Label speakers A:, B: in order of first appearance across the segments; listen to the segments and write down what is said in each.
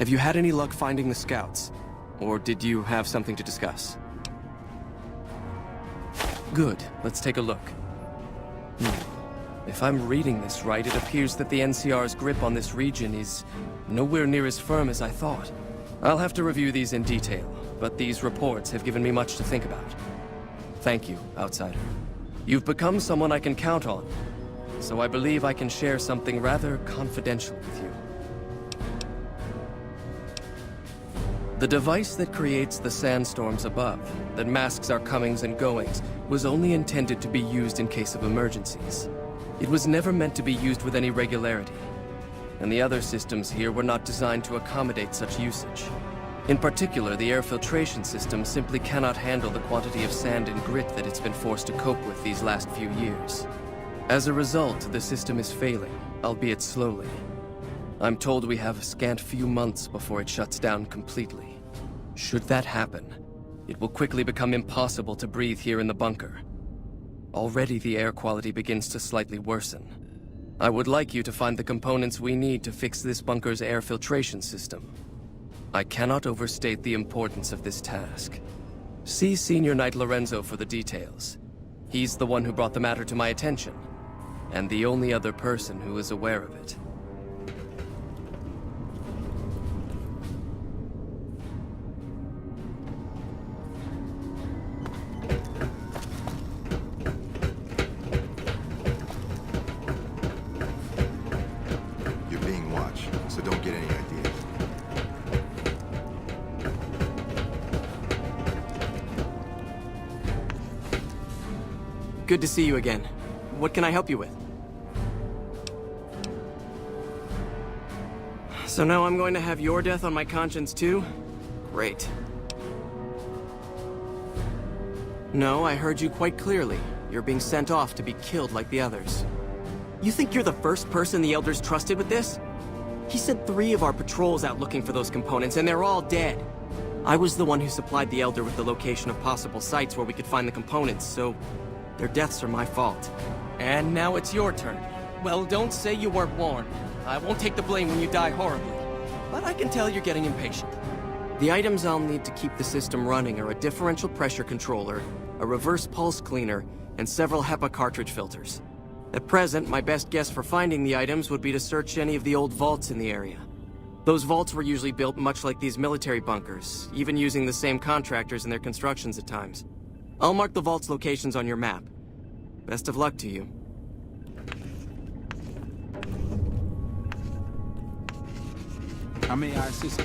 A: Have you had any luck finding the scouts? Or did you have something to discuss? Good. Let's take a look. If I'm reading this right, it appears that the NCR's grip on this region is nowhere near as firm as I thought. I'll have to review these in detail, but these reports have given me much to think about. Thank you, Outsider. You've become someone I can count on, so I believe I can share something rather confidential with you. The device that creates the sandstorms above, that masks our comings and goings, was only intended to be used in case of emergencies. It was never meant to be used with any regularity, and the other systems here were not designed to accommodate such usage. In particular, the air filtration system simply cannot handle the quantity of sand and grit that it's been forced to cope with these last few years. As a result, the system is failing, albeit slowly. I'm told we have a scant few months before it shuts down completely. Should that happen, it will quickly become impossible to breathe here in the bunker. Already the air quality begins to slightly worsen. I would like you to find the components we need to fix this bunker's air filtration system. I cannot overstate the importance of this task. See Senior Knight Lorenzo for the details. He's the one who brought the matter to my attention, and the only other person who is aware of it.
B: You're being watched, so don't get any ideas.
A: Good to see you again. What can I help you with? So now I'm going to have your death on my conscience too? Great. No, I heard you quite clearly. You're being sent off to be killed like the others. You think you're the first person the Elders trusted with this? He sent 3 of our patrols out looking for those components, and they're all dead. I was the one who supplied the Elder with the location of possible sites where we could find the components, so their deaths are my fault. And now it's your turn. Well, don't say you weren't warned. I won't take the blame when you die horribly. But I can tell you're getting impatient. The items I'll need to keep the system running are a differential pressure controller, a reverse pulse cleaner, and several HEPA cartridge filters. At present, my best guess for finding the items would be to search any of the old vaults in the area. Those vaults were usually built much like these military bunkers, even using the same contractors in their constructions at times. I'll mark the vault's locations on your map. Best of luck to you.
C: How may I assist?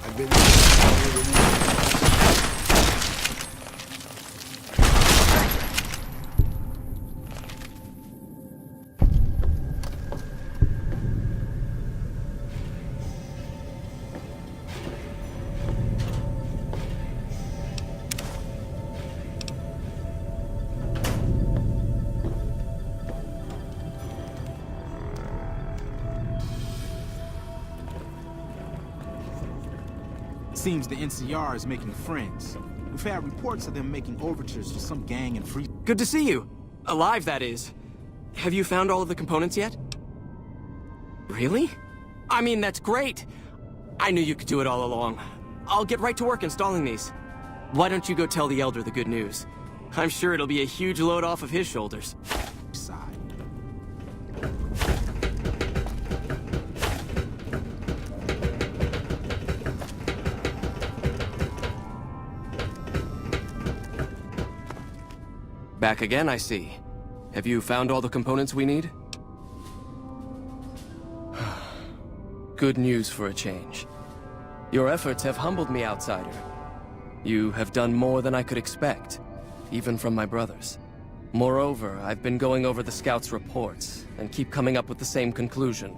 B: I've been
C: Seems the NCR is making friends. We've had reports of them making overtures to some gang in Free...
D: Good to see you. Alive, that is. Have you found all of the components yet? Really? I mean, that's great. I knew you could do it all along. I'll get right to work installing these. Why don't you go tell the Elder the good news? I'm sure it'll be a huge load off of his shoulders.
C: side.
A: Back again, I see. Have you found all the components we need? Good news for a change. Your efforts have humbled me, outsider. You have done more than I could expect, even from my brothers. Moreover, I've been going over the scouts' reports, and keep coming up with the same conclusion.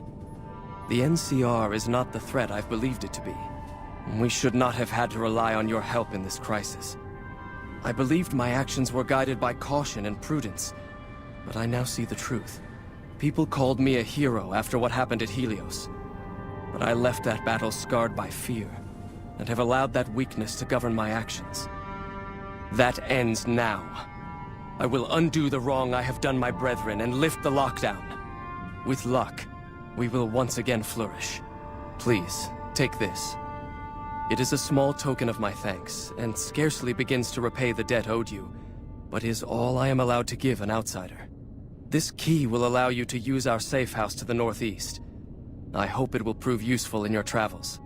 A: The NCR is not the threat I've believed it to be. We should not have had to rely on your help in this crisis. I believed my actions were guided by caution and prudence, but I now see the truth. People called me a hero after what happened at Helios, but I left that battle scarred by fear, and have allowed that weakness to govern my actions. That ends now. I will undo the wrong I have done my brethren and lift the lockdown. With luck, we will once again flourish. Please, take this. It is a small token of my thanks, and scarcely begins to repay the debt owed you, but is all I am allowed to give an outsider. This key will allow you to use our safe house to the northeast. I hope it will prove useful in your travels.